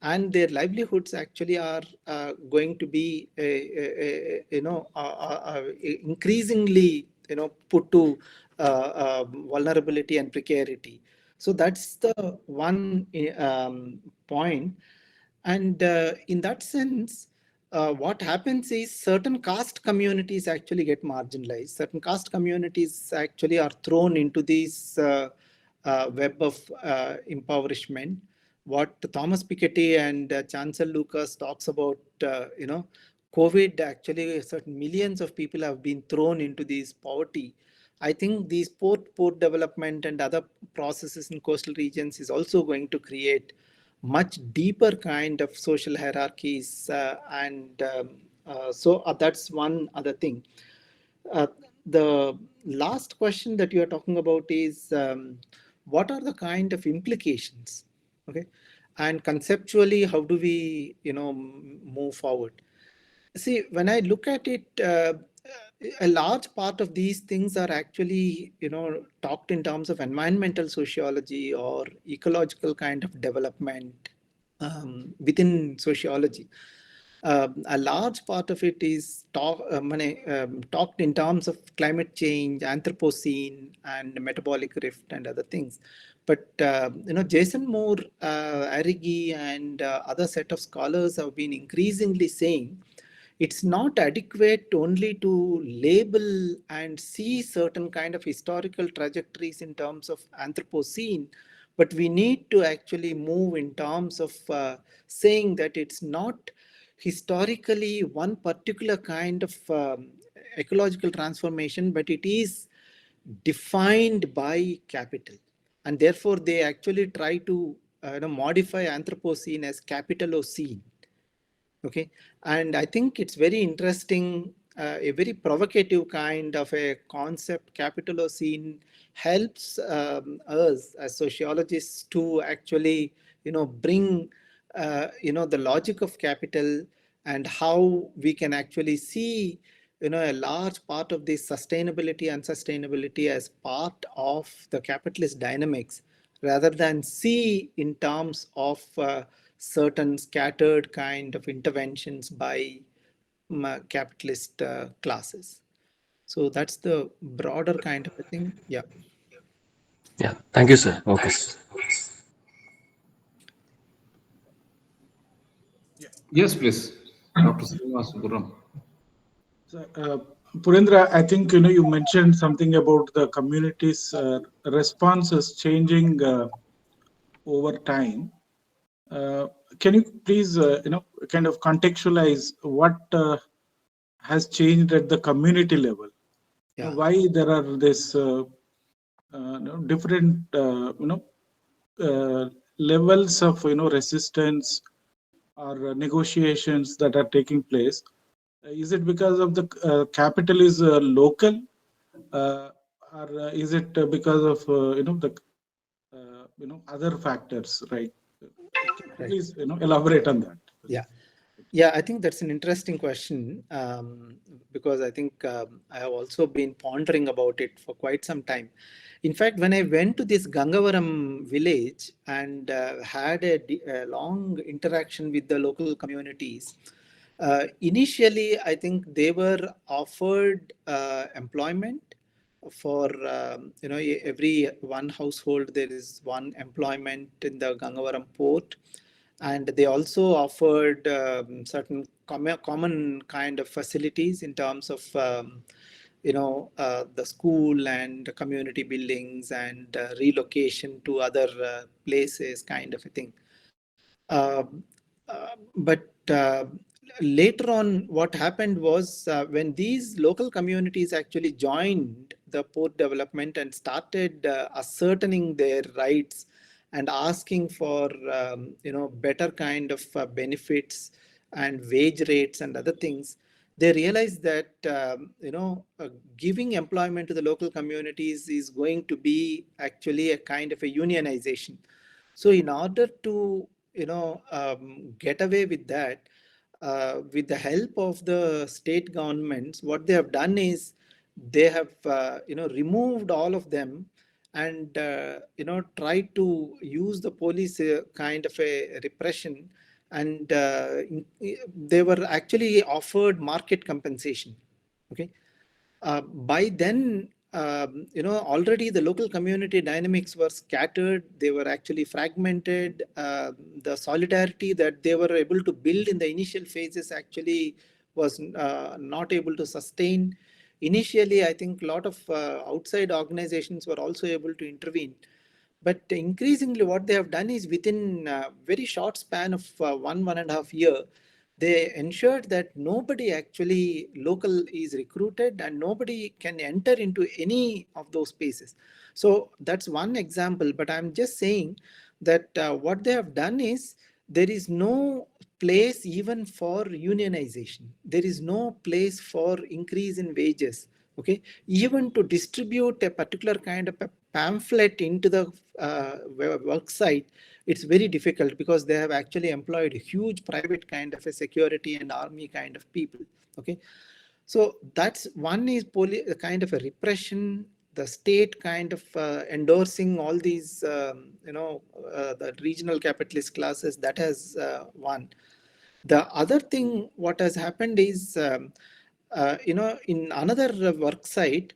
and their livelihoods actually are going to be increasingly put to vulnerability and precarity. So that's the one point. And in that sense, what happens is certain caste communities actually get marginalized. Certain caste communities actually are thrown into this web of impoverishment. What Thomas Piketty and Chancellor Lucas talks about, COVID, actually certain millions of people have been thrown into this poverty. I think these port development and other processes in coastal regions is also going to create much deeper kind of social hierarchies, and so that's one other thing. The last question that you are talking about is, what are the kind of implications? Okay, and conceptually, how do we move forward? See, when I look at it, a large part of these things are actually, talked in terms of environmental sociology or ecological kind of development within sociology. A large part of it is talked in terms of climate change, Anthropocene, and metabolic rift and other things. But Jason Moore, Arrighi, and other set of scholars have been increasingly saying it's not adequate only to label and see certain kind of historical trajectories in terms of Anthropocene, but we need to actually move in terms of saying that it's not historically one particular kind of ecological transformation, but it is defined by capital. And therefore, they actually try to modify Anthropocene as capitalocene. Okay, and I think it's very interesting, a very provocative kind of a concept. Capitalocene helps us as sociologists to actually, bring, the logic of capital and how we can actually see, a large part of this sustainability and sustainability as part of the capitalist dynamics, rather than see in terms of certain scattered kind of interventions by capitalist classes. So that's the broader kind of a thing. Yeah. Yeah, thank you, sir. Okay. Yes, please. Dr. Sreemannarayana. So, Purendra, I think you mentioned something about the community's responses changing over time. Can you please kind of contextualize what has changed at the community level? Yeah. Why there are this different levels of resistance or negotiations that are taking place? Is it because of the capital is local, or is it because of the other factors, right? Please elaborate on that. Yeah, I think that's an interesting question, because I think I have also been pondering about it for quite some time. In fact, when I went to this Gangavaram village and had a long interaction with the local communities, initially I think they were offered employment for every one household there is one employment in the Gangavaram port, and they also offered certain common kind of facilities in terms of the school and community buildings and relocation to other places, kind of a thing. But later on, what happened was when these local communities actually joined the port development and started ascertaining their rights and asking for better kind of benefits and wage rates and other things, they realized that giving employment to the local communities is going to be actually a kind of a unionization. So in order to get away with that, with the help of the state governments, what they have done is they have removed all of them and tried to use the police kind of a repression, and they were actually offered market compensation. Okay, by then, already the local community dynamics were scattered. They were actually fragmented. The solidarity that they were able to build in the initial phases actually was not able to sustain. Initially, I think a lot of outside organizations were also able to intervene. But increasingly, what they have done is within a very short span of 1.5 years, they ensured that nobody actually local is recruited and nobody can enter into any of those spaces. So that's one example, but I'm just saying that what they have done is there is no place even for unionization. There is no place for increase in wages. Okay, even to distribute a particular kind of a pamphlet into the work site, it's very difficult because they have actually employed a huge private kind of a security and army kind of people. Okay, So that's one is kind of a repression, the state kind of endorsing all these, the regional capitalist classes. That has one. The other thing, what has happened is, in another work site,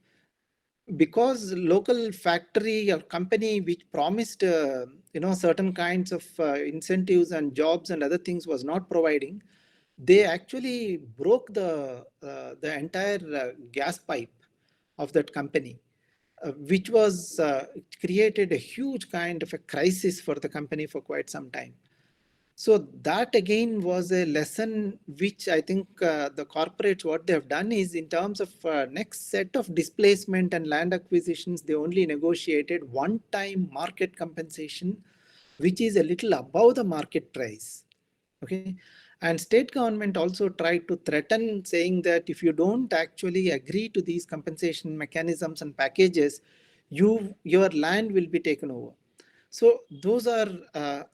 because local factory or company which promised, certain kinds of incentives and jobs and other things was not providing, they actually broke the entire gas pipe of that company, which was created a huge kind of a crisis for the company for quite some time. So that again was a lesson which I think the corporates, what they have done is, in terms of next set of displacement and land acquisitions, they only negotiated one-time market compensation, which is a little above the market price. Okay. And state government also tried to threaten, saying that if you don't actually agree to these compensation mechanisms and packages, your land will be taken over. So those are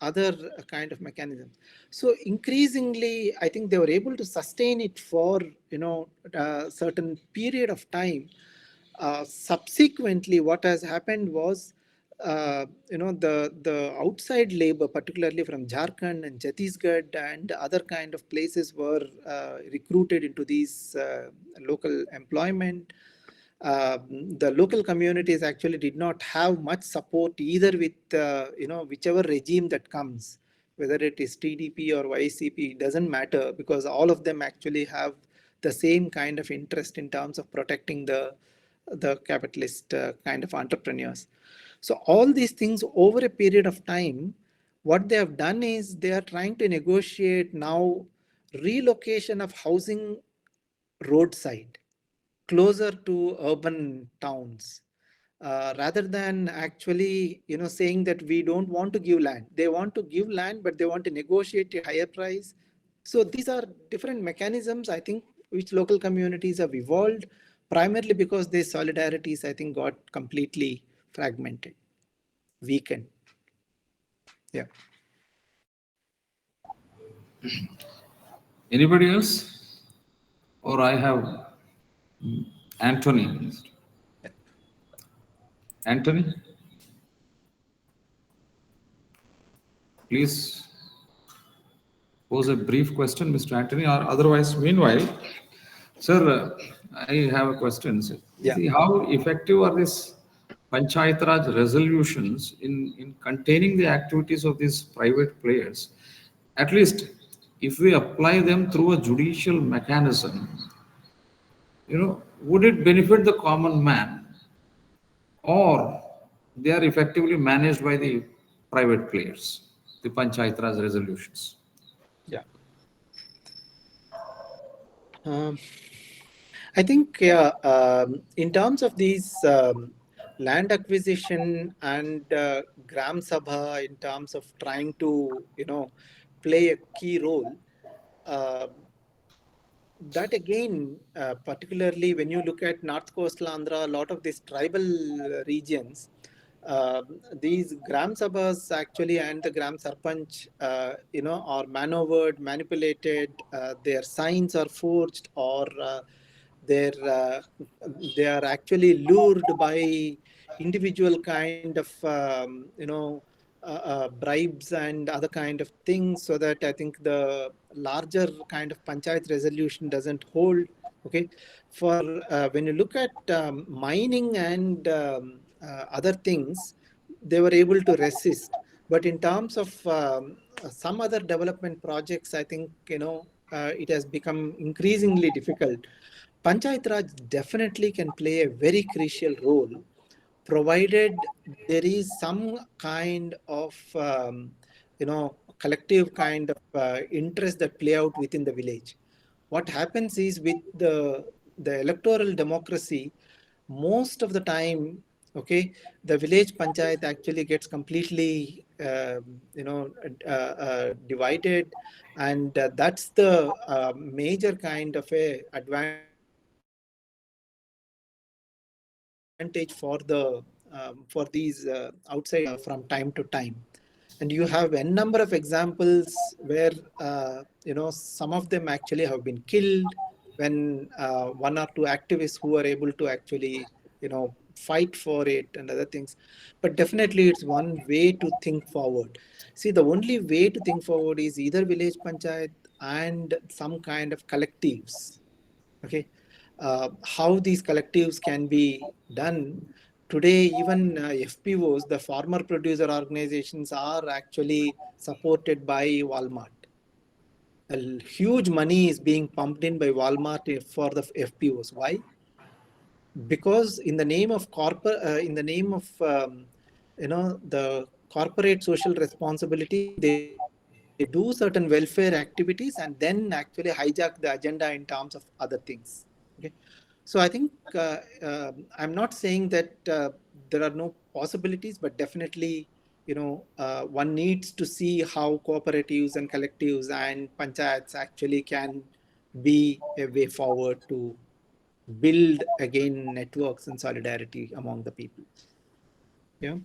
other kind of mechanisms. So increasingly, I think they were able to sustain it for certain period of time. Subsequently, what has happened was, the outside labor, particularly from Jharkhand and Chhattisgarh and other kind of places, were recruited into these local employment. The local communities actually did not have much support either with whichever regime that comes, whether it is TDP or YCP, it doesn't matter, because all of them actually have the same kind of interest in terms of protecting the capitalist kind of entrepreneurs. So all these things over a period of time, what they have done is they are trying to negotiate now relocation of housing roadside, closer to urban towns, rather than actually saying that we don't want to give land. They want to give land, but they want to negotiate a higher price. So these are different mechanisms, I think, which local communities have evolved, primarily because their solidarities, I think, got completely fragmented, weakened. Yeah. Anybody else? Or I have Anthony. Anthony, please pose a brief question, Mr. Anthony, or otherwise, meanwhile, sir, I have a question. Sir. Yeah. See, how effective are these Panchayat Raj resolutions in containing the activities of these private players? At least, if we apply them through a judicial mechanism, would it benefit the common man, or they are effectively managed by the private players, the Panchayat Raj resolutions? Yeah. I think in terms of these land acquisition and Gram Sabha, in terms of trying to play a key role, that again, particularly when you look at North Coastal Andhra, a lot of these tribal regions, these Gram Sabhas actually and the Gram Sarpanch, are maneuvered, manipulated, their signs are forged, or they are actually lured by individual kind of, bribes and other kind of things, so that I think the larger kind of panchayat resolution doesn't hold. Okay, for when you look at mining and other things, they were able to resist. But in terms of some other development projects, I think it has become increasingly difficult. Panchayat Raj definitely can play a very crucial role, provided there is some kind of collective kind of interest that play out within the village. What happens is, with the electoral democracy, most of the time, okay, the village panchayat actually gets completely divided, and that's the major kind of a advantage for these outside from time to time. And you have a number of examples where some of them actually have been killed, when one or two activists who are able to actually, fight for it and other things. But definitely it's one way to think forward. See, the only way to think forward is either village panchayat and some kind of collectives. Okay. How these collectives can be done today, even FPOs, the farmer producer organizations, are actually supported by Walmart. A huge money is being pumped in by Walmart for the FPOs. Why? Because in the name of the corporate social responsibility, they do certain welfare activities and then actually hijack the agenda in terms of other things. Okay. So I think I'm not saying that there are no possibilities, but definitely, one needs to see how cooperatives and collectives and panchayats actually can be a way forward to build again networks and solidarity among the people. Yeah.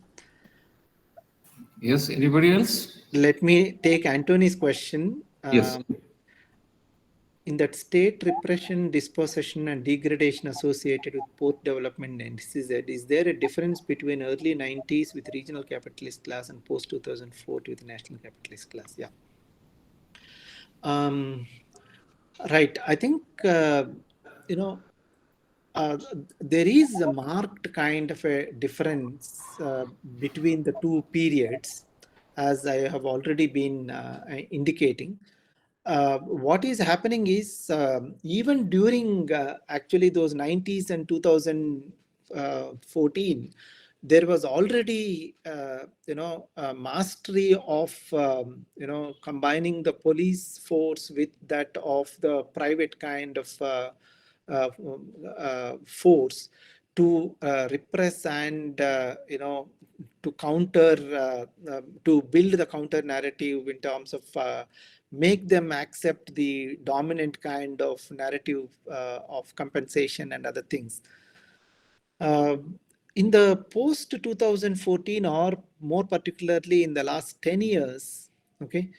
Yes, anybody else? Let me take Anthony's question. Yes. In that state repression, dispossession, and degradation associated with port development and SEZ, is there a difference between early 90s with regional capitalist class and post 2004 with national capitalist class? Yeah. Right. I think, there is a marked kind of a difference between the two periods, as I have already been indicating. What is happening is even during actually those 90s and 2014, there was already mastery of combining the police force with that of the private kind of uh, force to repress and to counter to build the counter narrative in terms of make them accept the dominant kind of narrative of compensation and other things. In the post 2014, or more particularly in the last 10 years, okay,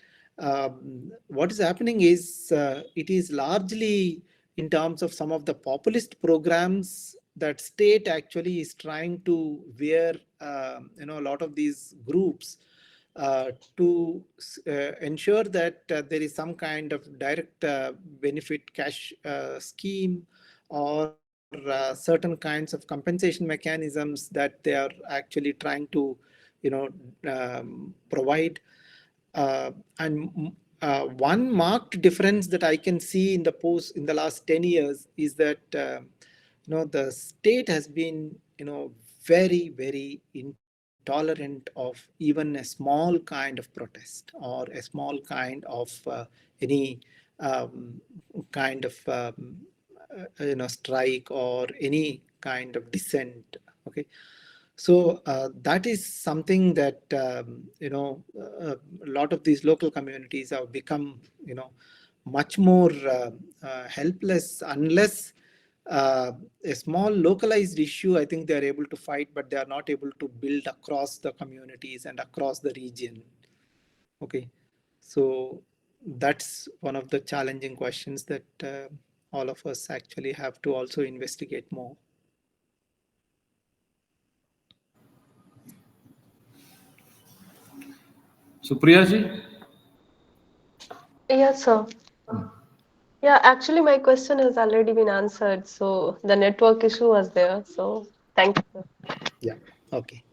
what is happening is it is largely in terms of some of the populist programs that state actually is trying to wear a lot of these groups to ensure that there is some kind of direct benefit cash scheme or certain kinds of compensation mechanisms that they are actually trying to provide. And one marked difference that I can see in the last 10 years is that the state has been very, very intolerant of even a small kind of protest or a small kind of any kind of strike or any kind of dissent. Okay. So that is something that a lot of these local communities have become much more helpless unless a small localized issue, I think they are able to fight, but they are not able to build across the communities and across the region. Okay, so that's one of the challenging questions that all of us actually have to also investigate more. Supriya ji? Yes, sir. Yeah, actually, my question has already been answered. So the network issue was there. So thank you, sir. Yeah, okay.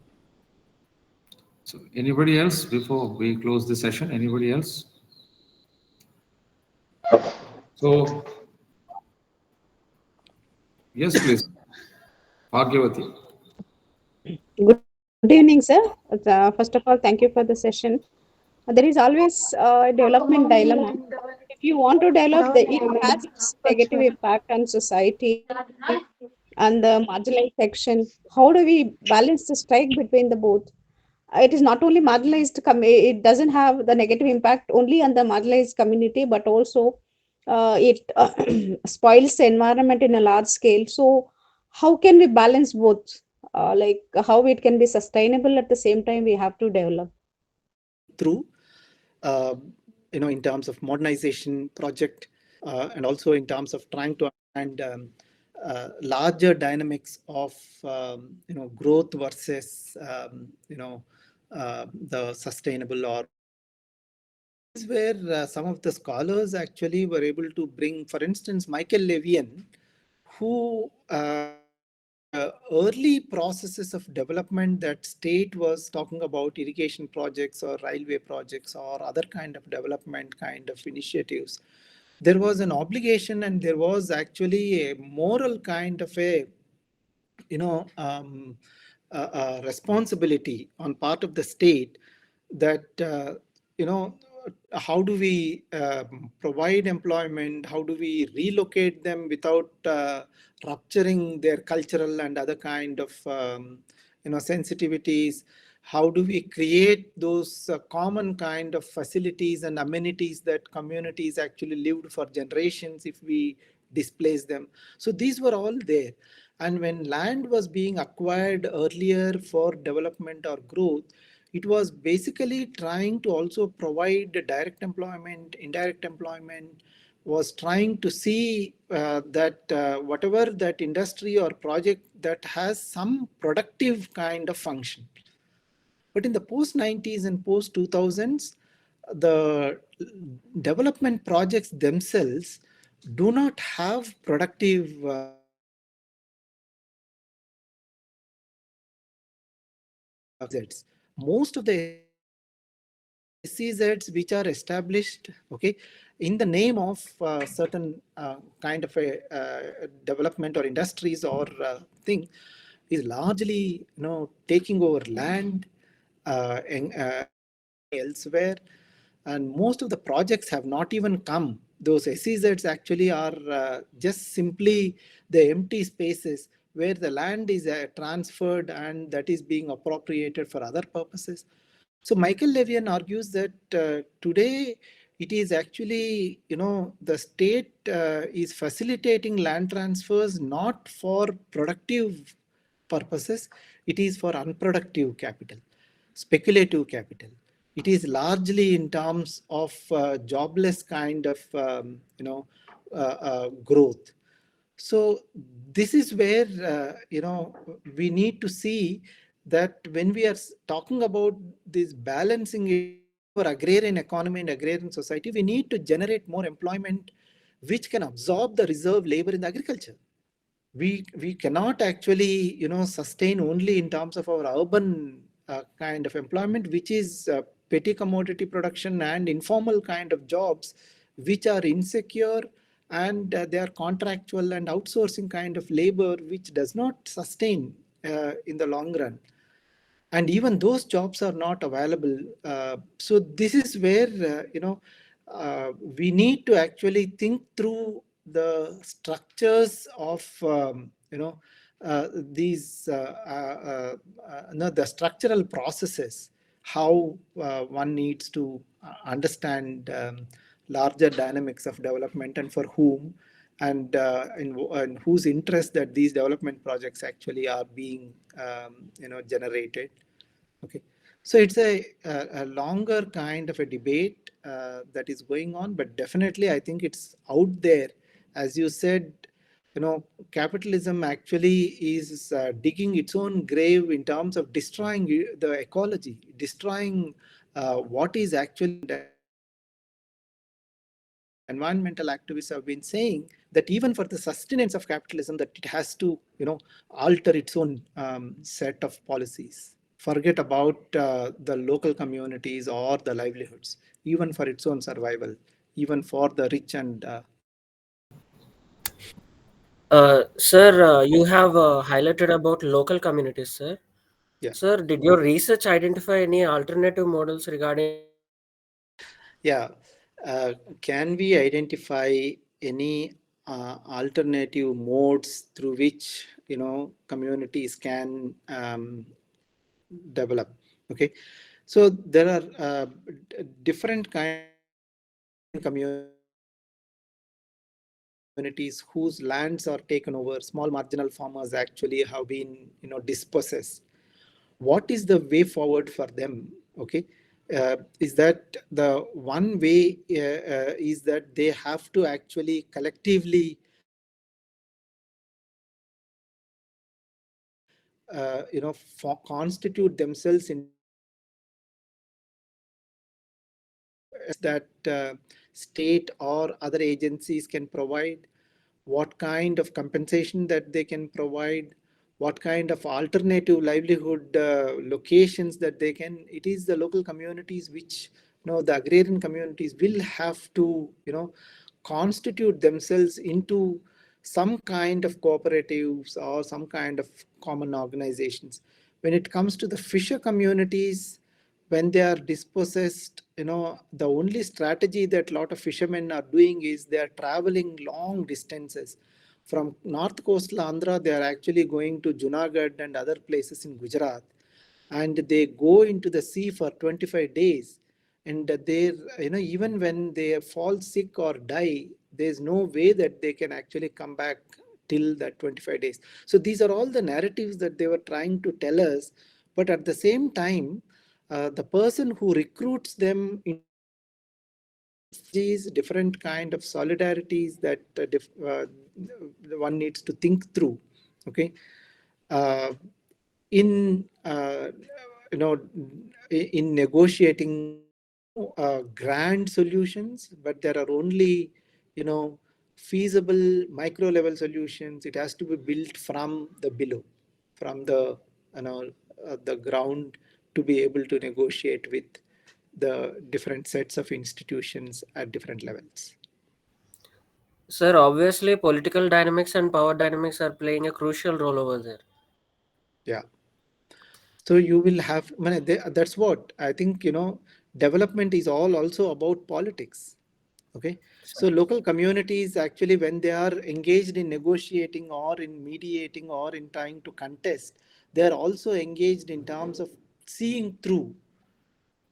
So anybody else before we close the session? Anybody else? So, yes, please. Bhagyavati. Good evening, sir. First of all, thank you for the session. There is always a development dilemma. If you want to develop, it has its negative impact on society and the marginalized section. How do we balance the strike between the both? It is not only marginalized, it doesn't have the negative impact only on the marginalized community, but also it spoils the environment in a large scale. So, how can we balance both? Like how it can be sustainable at the same time we have to develop? Through, in terms of modernization project, and also in terms of trying to understand larger dynamics of growth versus the sustainable or is where some of the scholars actually were able to bring, for instance, Michael Levian, who in the early processes of development that state was talking about irrigation projects or railway projects or other kind of development kind of initiatives, there was an obligation and there was actually a moral kind of a you know um, responsibility on part of the state that you know how do we provide employment, how do we relocate them without rupturing their cultural and other kind of sensitivities, how do we create those common kind of facilities and amenities that communities actually lived for generations if we displace them. So these were all there. And when land was being acquired earlier for development or growth, it was basically trying to also provide direct employment, indirect employment, was trying to see that whatever that industry or project that has some productive kind of function. But in the post 90s and post 2000s, the development projects themselves do not have productive most of the SEZs which are established, okay, in the name of certain kind of a development or industries or thing, is largely taking over land elsewhere, and most of the projects have not even come. Those SEZs actually are just simply the empty spaces where the land is transferred and that is being appropriated for other purposes. So Michael Levian argues that today it is actually, the state is facilitating land transfers not for productive purposes, it is for unproductive capital, speculative capital. It is largely in terms of jobless kind of, growth. So this is where, we need to see that when we are talking about this balancing our agrarian economy and agrarian society, we need to generate more employment which can absorb the reserve labor in the agriculture. We cannot actually sustain only in terms of our urban kind of employment, which is petty commodity production and informal kind of jobs which are insecure, and they are contractual and outsourcing kind of labor which does not sustain in the long run, and even those jobs are not available. So this is where we need to actually think through the structures of these the structural processes, how one needs to understand larger dynamics of development and for whom, and in whose interest that these development projects actually are being generated. Okay, so it's a longer kind of a debate that is going on, but definitely I think it's out there. As you said, capitalism actually is digging its own grave in terms of destroying the ecology, destroying what is actually. Environmental activists have been saying that even for the sustenance of capitalism, that it has to alter its own set of policies, forget about the local communities or the livelihoods, even for its own survival, even for the rich and Sir, you have highlighted about local communities, sir. yeah. Sir, did your research identify any alternative models regarding? Yeah. Can we identify any alternative modes through which communities can develop? Okay, so there are different kinds of communities whose lands are taken over. Small marginal farmers actually have been dispossessed. What is the way forward for them? Okay, is that the one way is that they have to actually collectively constitute themselves in that state or other agencies can provide, what kind of compensation that they can provide, what kind of alternative livelihood locations that they can. It is the local communities which, the agrarian communities will have to, constitute themselves into some kind of cooperatives or some kind of common organizations. When it comes to the fisher communities, when they are dispossessed, the only strategy that a lot of fishermen are doing is they are traveling long distances. From north coastal Andhra, they are actually going to Junagadh and other places in Gujarat, and they go into the sea for 25 days. And they, even when they fall sick or die, there's no way that they can actually come back till that 25 days. So these are all the narratives that they were trying to tell us. But at the same time, the person who recruits them in these different kind of solidarities that one needs to think through. Okay, uh, in you know in negotiating grand solutions, but there are only feasible micro level solutions. It has to be built from the below, from the the ground, to be able to negotiate with the different sets of institutions at different levels. Sir, obviously political dynamics and power dynamics are playing a crucial role over there. Yeah. So you will have, I mean, that's what I think, development is all also about politics. Okay. So local communities actually, when they are engaged in negotiating or in mediating or in trying to contest, they are also engaged in terms of seeing through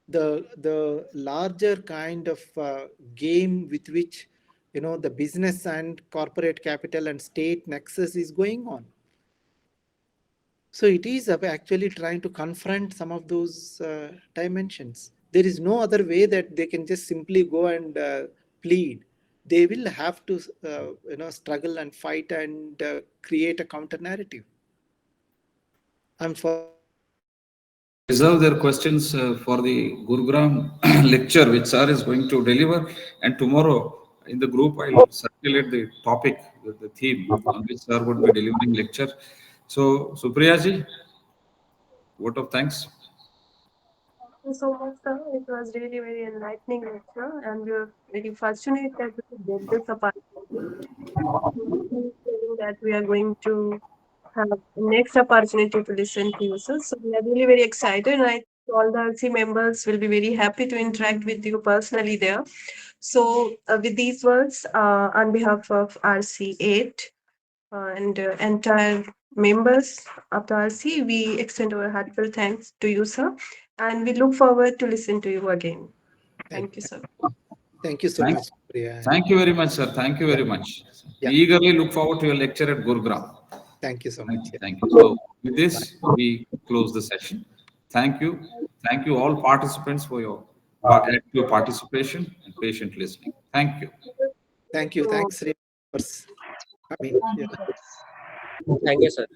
the larger kind of game with which, the business and corporate capital and state nexus is going on. So it is actually trying to confront some of those dimensions. There is no other way that they can just simply go and plead. They will have to, struggle and fight and create a counter narrative. I'm for. Reserve their questions for the Gurugram lecture, which sir is going to deliver. And tomorrow in the group, I'll circulate the topic, the theme on which sir would be delivering lecture. So, Supriya ji, vote of thanks. Thank you so much, sir. It was really very enlightening lecture, and we are very fortunate that we could get this opportunity. That we are going to have next opportunity to listen to you, sir. So we are really very excited, and I think all the RC members will be very happy to interact with you personally there. So with these words, on behalf of RC-08 and entire members of the RC, we extend our heartfelt thanks to you, sir, and we look forward to listen to you again. Thank you, sir. Thank you so Thank, much, Priya. thank you very much, sir. Thank you very much. Yeah. We eagerly look forward to your lecture at Gurugram. Thank you so much. Yeah. Thank you. So, with this, we close the session. Thank you. Thank you, all participants, for your active participation and patient listening. Thank you. Thank you. Thanks, Sreemannarayana, for coming. Yeah. Thank you, sir.